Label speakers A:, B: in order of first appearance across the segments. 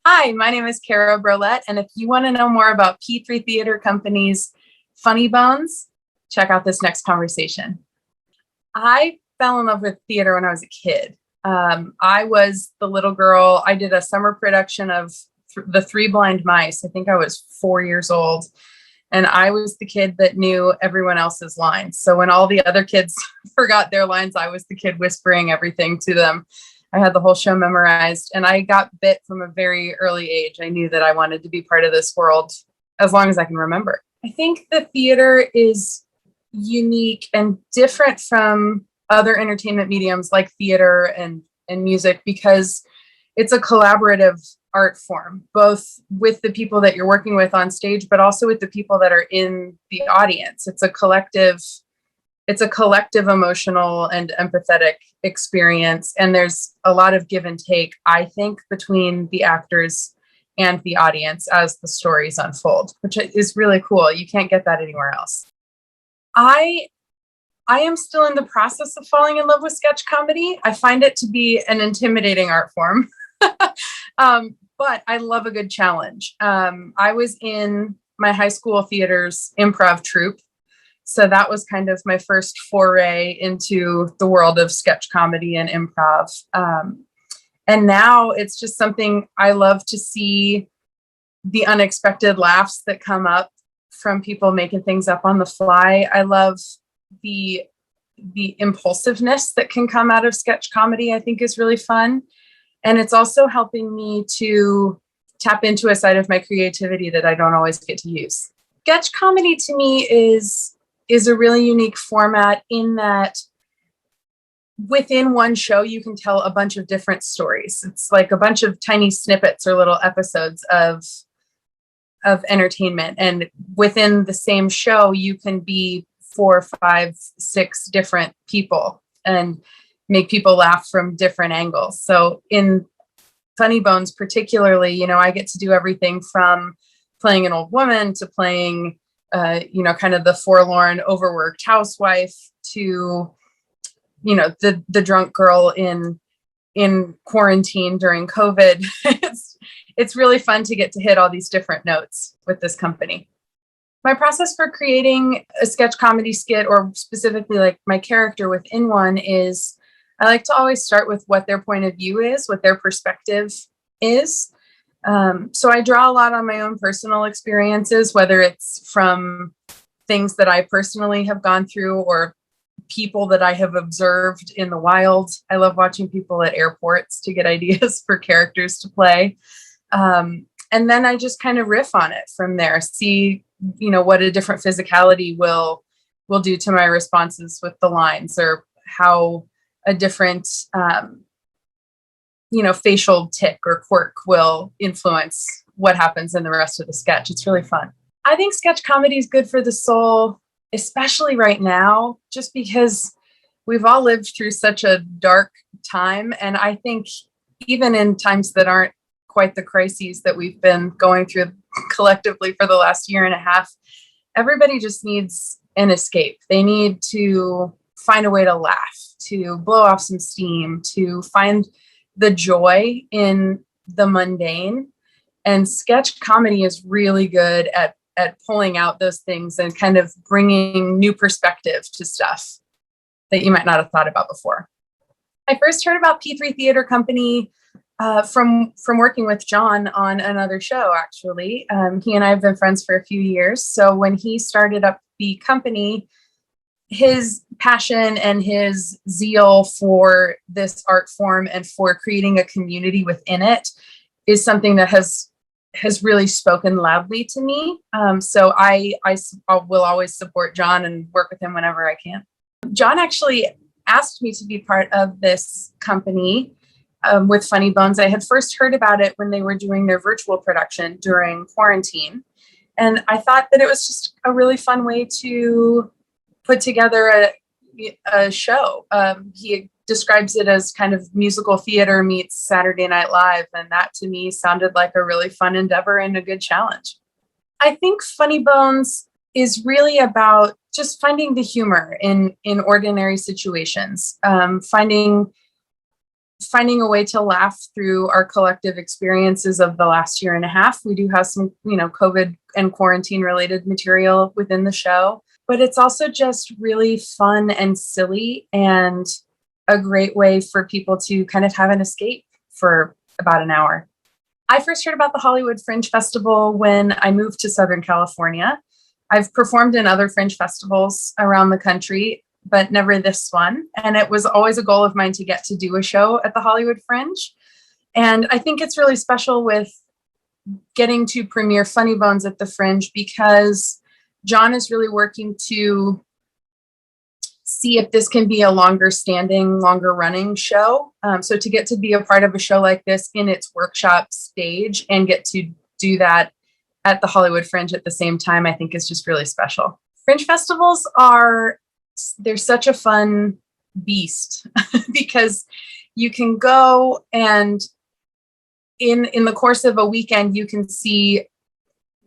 A: Hi, my name is Kara Brouelette, and if you want to know more about P3 Theater Company's Funny Bōnz, check out this next conversation. I fell in love with theater when I was a kid. I was the little girl. I did a summer production of The Three Blind Mice. I think I was 4 years old, and I was the kid that knew everyone else's lines. So when all the other kids forgot their lines, I was the kid whispering everything to them. I had the whole show memorized, and I got bit from a very early age. I knew that I wanted to be part of this world as long as I can remember. I think the theater is unique and different from other entertainment mediums like theater and music because it's a collaborative art form, both with the people that you're working with on stage, but also with the people that are in the audience. It's a collective emotional and empathetic experience. And there's a lot of give and take, I think, between the actors and the audience as the stories unfold, which is really cool. You can't get that anywhere else. I I am still in the process of falling in love with sketch comedy. I find it to be an intimidating art form. But I love a good challenge. I was in my high school theater's improv troupe. So that was kind of my first foray into the world of sketch comedy and improv. And now it's just something I love to see, the unexpected laughs that come up from people making things up on the fly. I love the impulsiveness that can come out of sketch comedy. I think is really fun. And it's also helping me to tap into a side of my creativity that I don't always get to use. Sketch comedy to me is a really unique format in that within one show, you can tell a bunch of different stories. It's like a bunch of tiny snippets or little episodes of entertainment. And within the same show, you can be 4, 5, 6 different people and make people laugh from different angles. So in Funny Bōnz particularly, I get to do everything from playing an old woman to playing, kind of the forlorn, overworked housewife to, the drunk girl in quarantine during COVID. It's really fun to get to hit all these different notes with this company. My process for creating a sketch comedy skit, or specifically like my character within one, is I like to always start with what their point of view is, what their perspective is. So I draw a lot on my own personal experiences, whether it's from things that I personally have gone through or people that I have observed in the wild. I love watching people at airports to get ideas for characters to play. And then I just kind of riff on it from there, see, what a different physicality will do to my responses with the lines, or how a different, facial tick or quirk will influence what happens in the rest of the sketch. It's really fun. I think sketch comedy is good for the soul, especially right now, just because we've all lived through such a dark time. And I think even in times that aren't quite the crises that we've been going through collectively for the last year and a half, everybody just needs an escape. They need to find a way to laugh, to blow off some steam, to find the joy in the mundane. And sketch comedy is really good at pulling out those things and kind of bringing new perspective to stuff that you might not have thought about before. I first heard about P3 Theater Company from working with John on another show, actually. He and I have been friends for a few years. So when he started up the company, his passion and his zeal for this art form and for creating a community within it is something that has really spoken loudly to me. So I will always support John and work with him whenever I can. John actually asked me to be part of this company with Funny Bōnz. I had first heard about it when they were doing their virtual production during quarantine. And I thought that it was just a really fun way to put together a show. He describes it as kind of musical theater meets Saturday Night Live. And that to me sounded like a really fun endeavor and a good challenge. I think Funny Bōnz is really about just finding the humor in ordinary situations, finding finding a way to laugh through our collective experiences of the last year and a half. We do have some, COVID and quarantine related material within the show, but it's also just really fun and silly and a great way for people to kind of have an escape for about an hour. I first heard about the Hollywood Fringe Festival when I moved to Southern California. I've performed in other Fringe festivals around the country, but never this one. And it was always a goal of mine to get to do a show at the Hollywood Fringe. And I think it's really special with getting to premiere Funny Bōnz at the Fringe because John is really working to see if this can be a longer standing, longer running show. So to get to be a part of a show like this in its workshop stage and get to do that at the Hollywood Fringe at the same time, I think is just really special. Fringe festivals they're such a fun beast because you can go and in the course of a weekend, you can see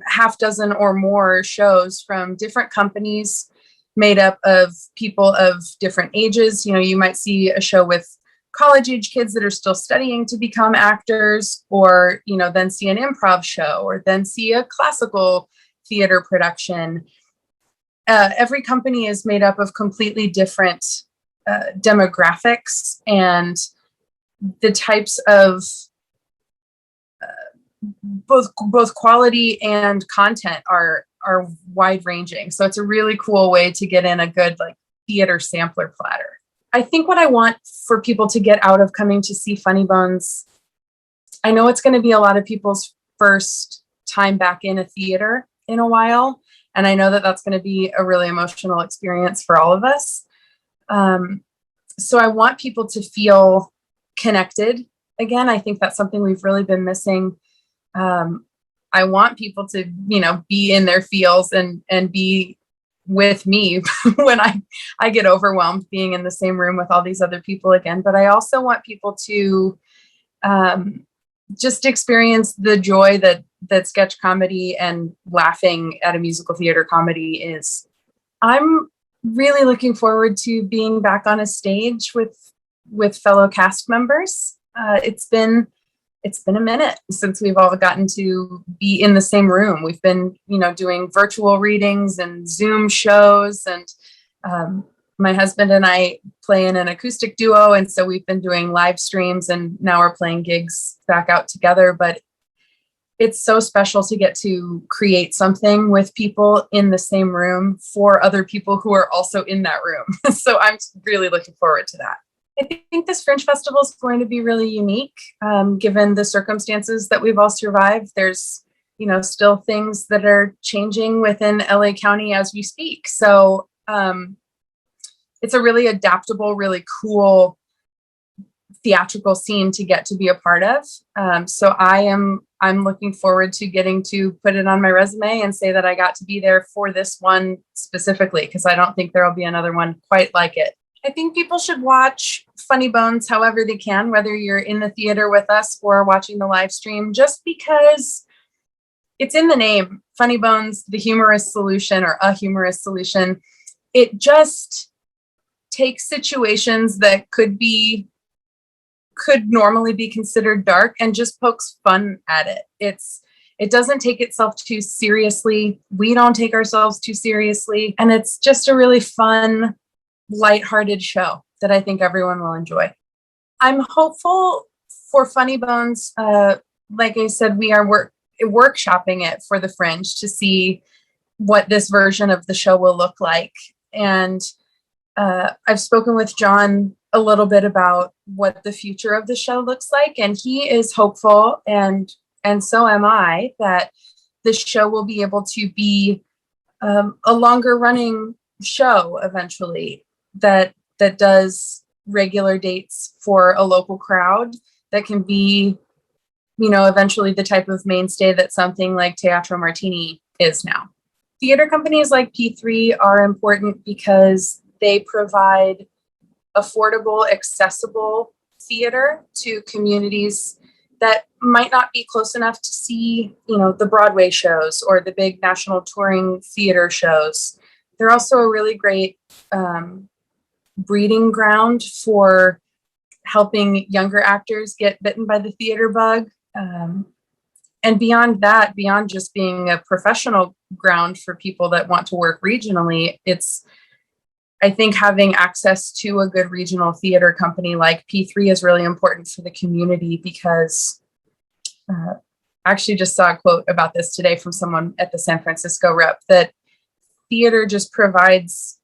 A: half dozen or more shows from different companies made up of people of different ages. You might see a show with college age kids that are still studying to become actors, or, then see an improv show, or then see a classical theater production. Every company is made up of completely different demographics, and the types of both quality and content are wide ranging. So it's a really cool way to get in a good theater sampler platter. I think what I want for people to get out of coming to see Funny Bōnz, I know it's going to be a lot of people's first time back in a theater in a while. And I know that that's going to be a really emotional experience for all of us. So I want people to feel connected again. I think that's something we've really been missing. I want people to, be in their feels and be with me when I get overwhelmed being in the same room with all these other people again. But I also want people to just experience the joy that sketch comedy and laughing at a musical theater comedy is. I'm really looking forward to being back on a stage with fellow cast members. It's been a minute since we've all gotten to be in the same room. We've been, doing virtual readings and Zoom shows, and my husband and I play in an acoustic duo. And so we've been doing live streams, and now we're playing gigs back out together. But it's so special to get to create something with people in the same room for other people who are also in that room. So I'm really looking forward to that. I think this Fringe Festival is going to be really unique, given the circumstances that we've all survived. There's, still things that are changing within LA County as we speak. So it's a really adaptable, really cool theatrical scene to get to be a part of. So I'm looking forward to getting to put it on my resume and say that I got to be there for this one specifically, because I don't think there will be another one quite like it. I think people should watch Funny Bōnz however they can, whether you're in the theater with us or watching the live stream, just because it's in the name, Funny Bōnz, the humorous solution or a humorous solution. It just takes situations that could normally be considered dark and just pokes fun at it. It doesn't take itself too seriously. We don't take ourselves too seriously. And it's just a really fun, lighthearted show that I think everyone will enjoy. I'm hopeful for Funny Bōnz. Like I said, we are workshopping it for the Fringe to see what this version of the show will look like. And I've spoken with John a little bit about what the future of the show looks like. And he is hopeful, and so am I, that the show will be able to be a longer running show eventually that does regular dates for a local crowd that can be, eventually the type of mainstay that something like Teatro Martini is now. Theater companies like P3 are important because they provide affordable, accessible theater to communities that might not be close enough to see, the Broadway shows or the big national touring theater shows. They're also a really great breeding ground for helping younger actors get bitten by the theater bug. And beyond that, beyond just being a professional ground for people that want to work regionally, I think having access to a good regional theater company like P3 is really important for the community, because I actually just saw a quote about this today from someone at the San Francisco rep, that theater just provides,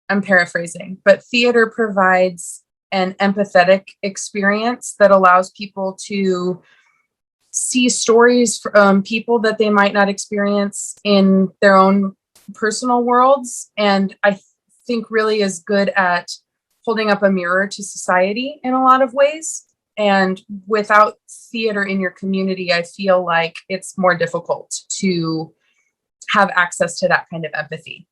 A: I'm paraphrasing, but theater provides an empathetic experience that allows people to see stories from people that they might not experience in their own personal worlds. And I think really is good at holding up a mirror to society in a lot of ways. And without theater in your community, I feel like it's more difficult to have access to that kind of empathy.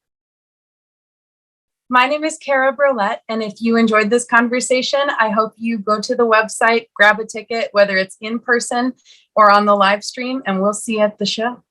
A: My name is Kara Brouelette, and if you enjoyed this conversation, I hope you go to the website, grab a ticket, whether it's in person or on the live stream, and we'll see you at the show.